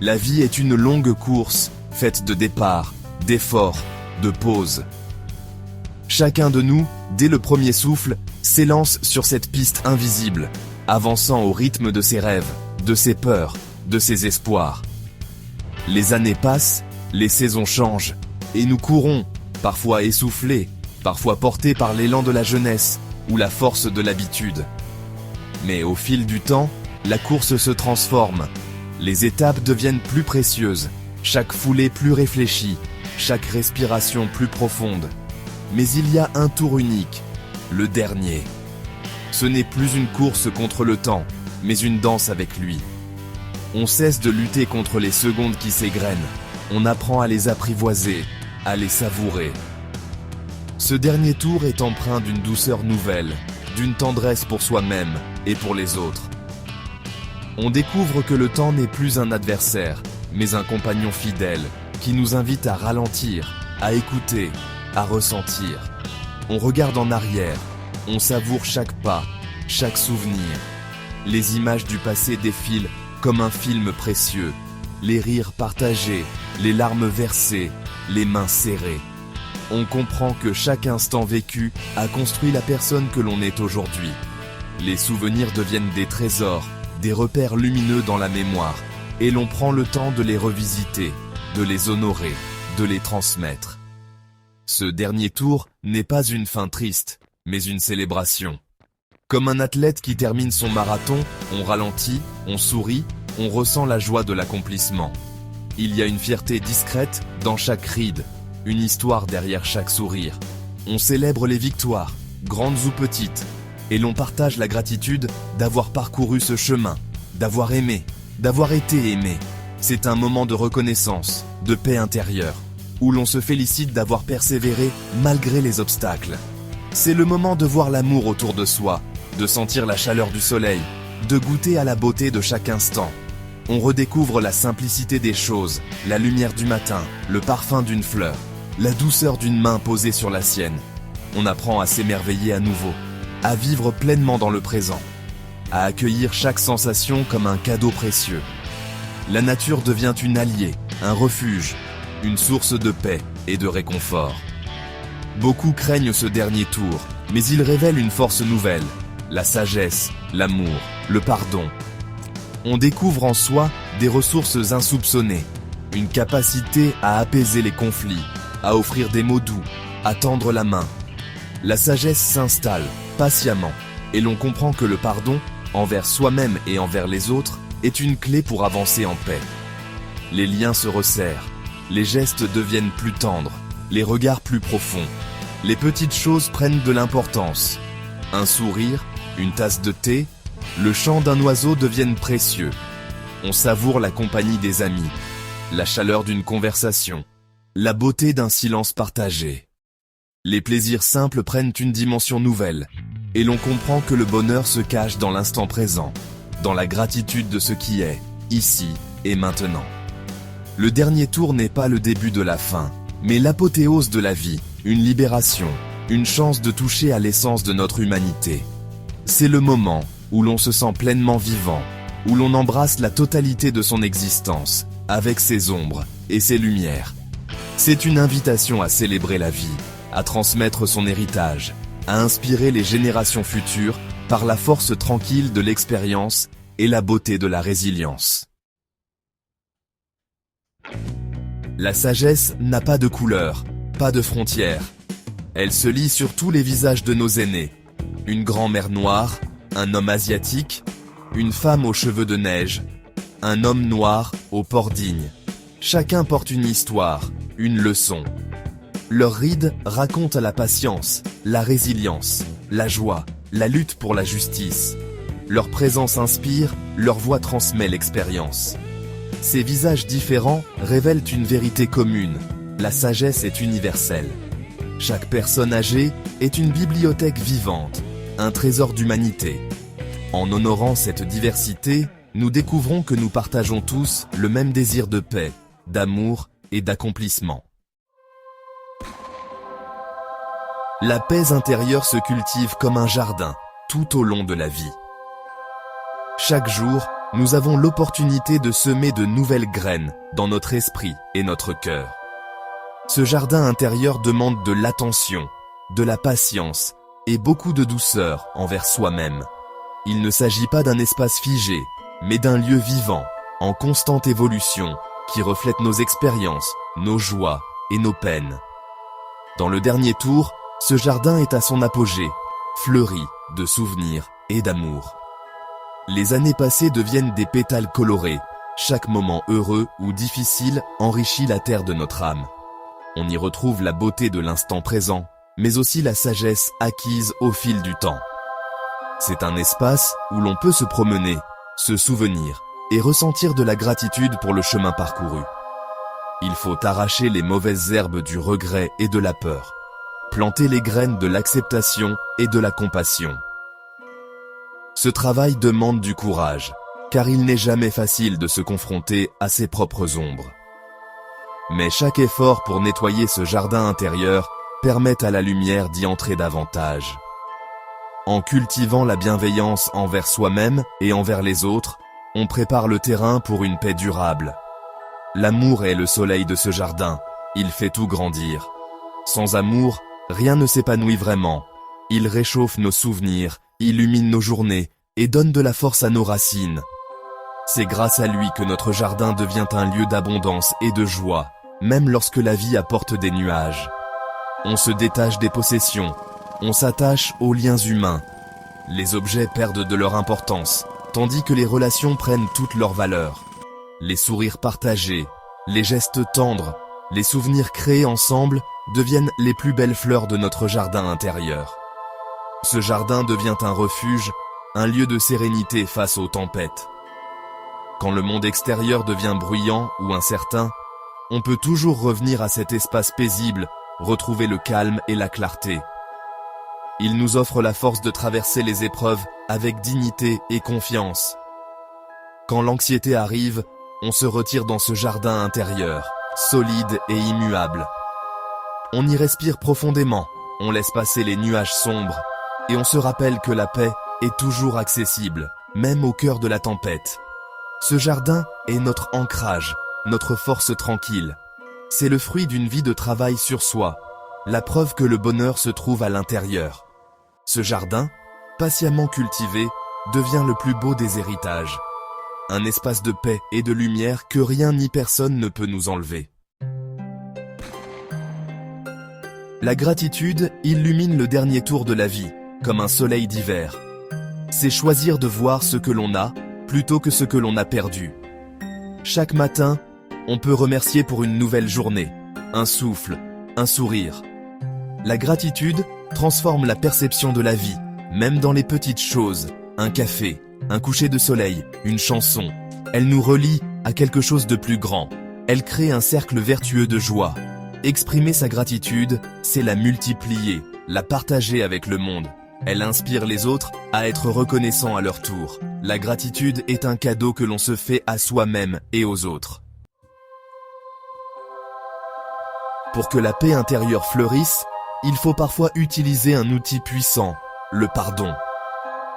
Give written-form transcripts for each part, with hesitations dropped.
La vie est une longue course, faite de départs, d'efforts, de pauses. Chacun de nous, dès le premier souffle, s'élance sur cette piste invisible, avançant au rythme de ses rêves, de ses peurs, de ses espoirs. Les années passent, les saisons changent, et nous courons, parfois essoufflés, parfois portés par l'élan de la jeunesse ou la force de l'habitude. Mais au fil du temps, la course se transforme. Les étapes deviennent plus précieuses, chaque foulée plus réfléchie, chaque respiration plus profonde. Mais il y a un tour unique, le dernier. Ce n'est plus une course contre le temps, mais une danse avec lui. On cesse de lutter contre les secondes qui s'égrènent. On apprend à les apprivoiser, à les savourer. Ce dernier tour est empreint d'une douceur nouvelle, d'une tendresse pour soi-même et pour les autres. On découvre que le temps n'est plus un adversaire, mais un compagnon fidèle qui nous invite à ralentir, à écouter, à ressentir. On regarde en arrière, on savoure chaque pas, chaque souvenir. Les images du passé défilent comme un film précieux, les rires partagés, les larmes versées, les mains serrées. On comprend que chaque instant vécu a construit la personne que l'on est aujourd'hui. Les souvenirs deviennent des trésors, des repères lumineux dans la mémoire, et l'on prend le temps de les revisiter, de les honorer, de les transmettre. Ce dernier tour n'est pas une fin triste, mais une célébration. Comme un athlète qui termine son marathon, on ralentit, on sourit, on ressent la joie de l'accomplissement. Il y a une fierté discrète dans chaque ride, une histoire derrière chaque sourire. On célèbre les victoires, grandes ou petites, et l'on partage la gratitude d'avoir parcouru ce chemin, d'avoir aimé, d'avoir été aimé. C'est un moment de reconnaissance, de paix intérieure, où l'on se félicite d'avoir persévéré malgré les obstacles. C'est le moment de voir l'amour autour de soi, de sentir la chaleur du soleil, de goûter à la beauté de chaque instant. On redécouvre la simplicité des choses, la lumière du matin, le parfum d'une fleur, la douceur d'une main posée sur la sienne. On apprend à s'émerveiller à nouveau, à vivre pleinement dans le présent, à accueillir chaque sensation comme un cadeau précieux. La nature devient une alliée, un refuge, une source de paix et de réconfort. Beaucoup craignent ce dernier tour, mais il révèle une force nouvelle, la sagesse, l'amour, le pardon. On découvre en soi des ressources insoupçonnées, une capacité à apaiser les conflits, à offrir des mots doux, à tendre la main. La sagesse s'installe, patiemment, et l'on comprend que le pardon, envers soi-même et envers les autres, est une clé pour avancer en paix. Les liens se resserrent, les gestes deviennent plus tendres, les regards plus profonds. Les petites choses prennent de l'importance. Un sourire, une tasse de thé, le chant d'un oiseau deviennent précieux. On savoure la compagnie des amis, la chaleur d'une conversation, la beauté d'un silence partagé. Les plaisirs simples prennent une dimension nouvelle, et l'on comprend que le bonheur se cache dans l'instant présent, dans la gratitude de ce qui est, ici et maintenant. Le dernier tour n'est pas le début de la fin, mais l'apothéose de la vie, une libération, une chance de toucher à l'essence de notre humanité. C'est le moment où l'on se sent pleinement vivant, où l'on embrasse la totalité de son existence, avec ses ombres et ses lumières. C'est une invitation à célébrer la vie, à transmettre son héritage, à inspirer les générations futures par la force tranquille de l'expérience et la beauté de la résilience. La sagesse n'a pas de couleur, pas de frontières. Elle se lit sur tous les visages de nos aînés. Une grand-mère noire, un homme asiatique, une femme aux cheveux de neige, un homme noir au port digne. Chacun porte une histoire, une leçon. Leurs rides racontent la patience, la résilience, la joie, la lutte pour la justice. Leur présence inspire, leur voix transmet l'expérience. Ces visages différents révèlent une vérité commune. La sagesse est universelle. Chaque personne âgée est une bibliothèque vivante, un trésor d'humanité. En honorant cette diversité, nous découvrons que nous partageons tous le même désir de paix, d'amour et d'accomplissement. La paix intérieure se cultive comme un jardin, tout au long de la vie. Chaque jour, nous avons l'opportunité de semer de nouvelles graines dans notre esprit et notre cœur. Ce jardin intérieur demande de l'attention, de la patience et beaucoup de douceur envers soi-même. Il ne s'agit pas d'un espace figé, mais d'un lieu vivant, en constante évolution, qui reflète nos expériences, nos joies et nos peines. Dans le dernier tour, ce jardin est à son apogée, fleuri de souvenirs et d'amour. Les années passées deviennent des pétales colorés. Chaque moment heureux ou difficile enrichit la terre de notre âme. On y retrouve la beauté de l'instant présent, mais aussi la sagesse acquise au fil du temps. C'est un espace où l'on peut se promener, se souvenir et ressentir de la gratitude pour le chemin parcouru. Il faut arracher les mauvaises herbes du regret et de la peur, planter les graines de l'acceptation et de la compassion. Ce travail demande du courage, car il n'est jamais facile de se confronter à ses propres ombres. Mais chaque effort pour nettoyer ce jardin intérieur permet à la lumière d'y entrer davantage. En cultivant la bienveillance envers soi-même et envers les autres, on prépare le terrain pour une paix durable. L'amour est le soleil de ce jardin, il fait tout grandir. Sans amour, rien ne s'épanouit vraiment. Il réchauffe nos souvenirs, illumine nos journées et donne de la force à nos racines. C'est grâce à lui que notre jardin devient un lieu d'abondance et de joie, même lorsque la vie apporte des nuages. On se détache des possessions, on s'attache aux liens humains. Les objets perdent de leur importance, tandis que les relations prennent toute leur valeur. Les sourires partagés, les gestes tendres, les souvenirs créés ensemble deviennent les plus belles fleurs de notre jardin intérieur. Ce jardin devient un refuge, un lieu de sérénité face aux tempêtes. Quand le monde extérieur devient bruyant ou incertain, on peut toujours revenir à cet espace paisible, retrouver le calme et la clarté. Il nous offre la force de traverser les épreuves avec dignité et confiance. Quand l'anxiété arrive, on se retire dans ce jardin intérieur, solide et immuable. On y respire profondément, on laisse passer les nuages sombres, et on se rappelle que la paix est toujours accessible, même au cœur de la tempête. Ce jardin est notre ancrage, notre force tranquille. C'est le fruit d'une vie de travail sur soi, la preuve que le bonheur se trouve à l'intérieur. Ce jardin, patiemment cultivé, devient le plus beau des héritages. Un espace de paix et de lumière que rien ni personne ne peut nous enlever. La gratitude illumine le dernier tour de la vie, comme un soleil d'hiver. C'est choisir de voir ce que l'on a, plutôt que ce que l'on a perdu. Chaque matin, on peut remercier pour une nouvelle journée, un souffle, un sourire. La gratitude transforme la perception de la vie, même dans les petites choses, un café, un coucher de soleil, une chanson. Elle nous relie à quelque chose de plus grand. Elle crée un cercle vertueux de joie. Exprimer sa gratitude, c'est la multiplier, la partager avec le monde. Elle inspire les autres à être reconnaissants à leur tour. La gratitude est un cadeau que l'on se fait à soi-même et aux autres. Pour que la paix intérieure fleurisse, il faut parfois utiliser un outil puissant, le pardon.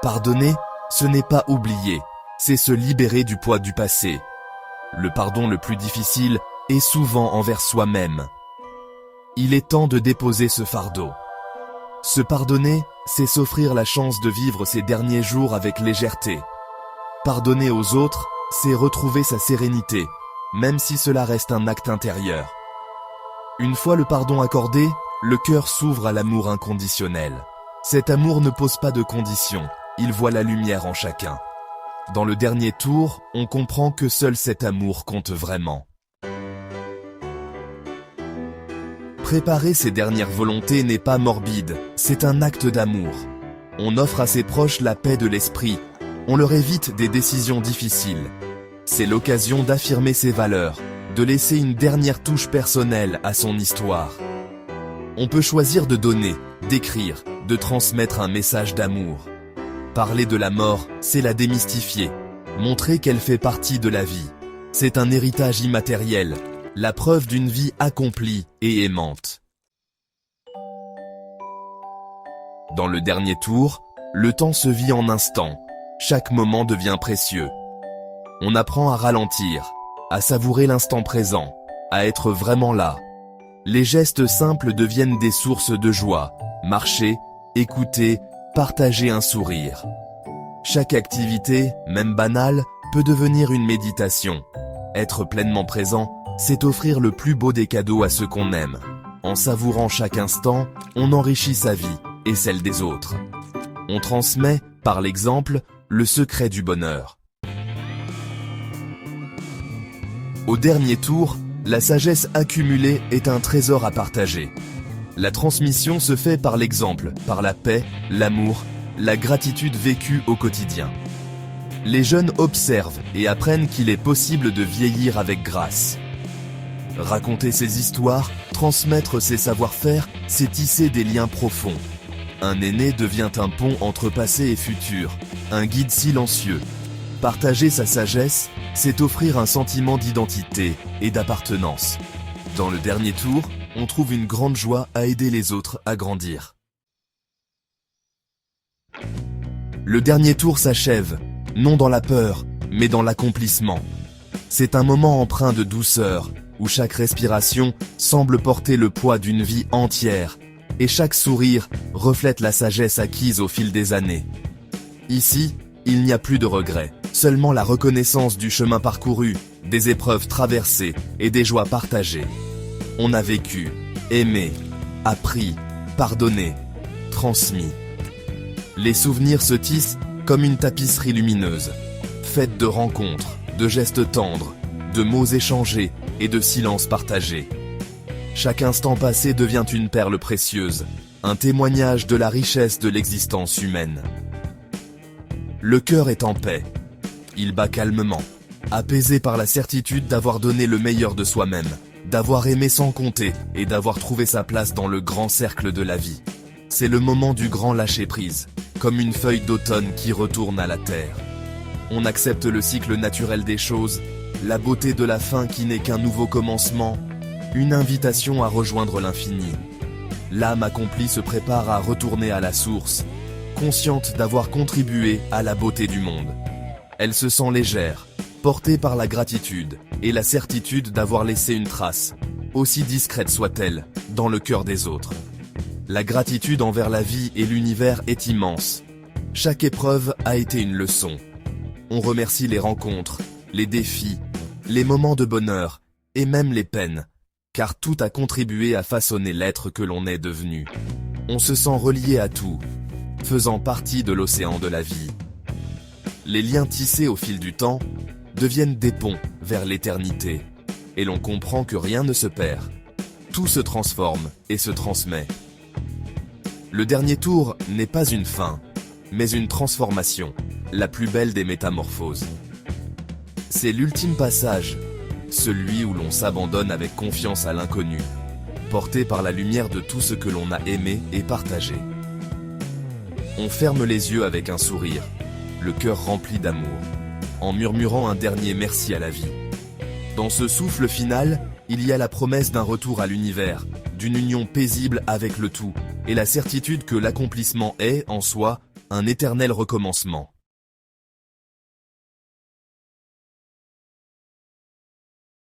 Pardonner, ce n'est pas oublier, c'est se libérer du poids du passé. Le pardon le plus difficile est souvent envers soi-même. Il est temps de déposer ce fardeau. Se pardonner, c'est s'offrir la chance de vivre ses derniers jours avec légèreté. Pardonner aux autres, c'est retrouver sa sérénité, même si cela reste un acte intérieur. Une fois le pardon accordé, le cœur s'ouvre à l'amour inconditionnel. Cet amour ne pose pas de conditions, il voit la lumière en chacun. Dans le dernier tour, on comprend que seul cet amour compte vraiment. Préparer ses dernières volontés n'est pas morbide, c'est un acte d'amour. On offre à ses proches la paix de l'esprit, on leur évite des décisions difficiles. C'est l'occasion d'affirmer ses valeurs, de laisser une dernière touche personnelle à son histoire. On peut choisir de donner, d'écrire, de transmettre un message d'amour. Parler de la mort, c'est la démystifier, montrer qu'elle fait partie de la vie. C'est un héritage immatériel, la preuve d'une vie accomplie et aimante. Dans le dernier tour, le temps se vit en instants. Chaque moment devient précieux. On apprend à ralentir, à savourer l'instant présent, à être vraiment là. Les gestes simples deviennent des sources de joie. Marcher, écouter, partager un sourire. Chaque activité, même banale, peut devenir une méditation. Être pleinement présent, c'est offrir le plus beau des cadeaux à ceux qu'on aime. En savourant chaque instant, on enrichit sa vie et celle des autres. On transmet, par l'exemple, le secret du bonheur. Au dernier tour, la sagesse accumulée est un trésor à partager. La transmission se fait par l'exemple, par la paix, l'amour, la gratitude vécue au quotidien. Les jeunes observent et apprennent qu'il est possible de vieillir avec grâce. Raconter ses histoires, transmettre ses savoir-faire, c'est tisser des liens profonds. Un aîné devient un pont entre passé et futur, un guide silencieux. Partager sa sagesse, c'est offrir un sentiment d'identité et d'appartenance. Dans le dernier tour, on trouve une grande joie à aider les autres à grandir. Le dernier tour s'achève, non dans la peur, mais dans l'accomplissement. C'est un moment empreint de douceur, où chaque respiration semble porter le poids d'une vie entière, et chaque sourire reflète la sagesse acquise au fil des années. Ici, il n'y a plus de regrets, seulement la reconnaissance du chemin parcouru, des épreuves traversées et des joies partagées. On a vécu, aimé, appris, pardonné, transmis. Les souvenirs se tissent comme une tapisserie lumineuse, faite de rencontres, de gestes tendres, de mots échangés et de silences partagés. Chaque instant passé devient une perle précieuse, un témoignage de la richesse de l'existence humaine. Le cœur est en paix. Il bat calmement, apaisé par la certitude d'avoir donné le meilleur de soi-même, d'avoir aimé sans compter et d'avoir trouvé sa place dans le grand cercle de la vie. C'est le moment du grand lâcher-prise, comme une feuille d'automne qui retourne à la terre. On accepte le cycle naturel des choses, la beauté de la fin qui n'est qu'un nouveau commencement, une invitation à rejoindre l'infini. L'âme accomplie se prépare à retourner à la source, consciente d'avoir contribué à la beauté du monde. Elle se sent légère, portée par la gratitude et la certitude d'avoir laissé une trace, aussi discrète soit-elle, dans le cœur des autres. La gratitude envers la vie et l'univers est immense. Chaque épreuve a été une leçon. On remercie les rencontres, les défis, les moments de bonheur et même les peines, car tout a contribué à façonner l'être que l'on est devenu. On se sent relié à tout, faisant partie de l'océan de la vie. Les liens tissés au fil du temps deviennent des ponts vers l'éternité, et l'on comprend que rien ne se perd. Tout se transforme et se transmet. Le dernier tour n'est pas une fin, mais une transformation, la plus belle des métamorphoses. C'est l'ultime passage, celui où l'on s'abandonne avec confiance à l'inconnu, porté par la lumière de tout ce que l'on a aimé et partagé. On ferme les yeux avec un sourire, le cœur rempli d'amour, en murmurant un dernier merci à la vie. Dans ce souffle final, il y a la promesse d'un retour à l'univers, d'une union paisible avec le tout, et la certitude que l'accomplissement est, en soi, un éternel recommencement.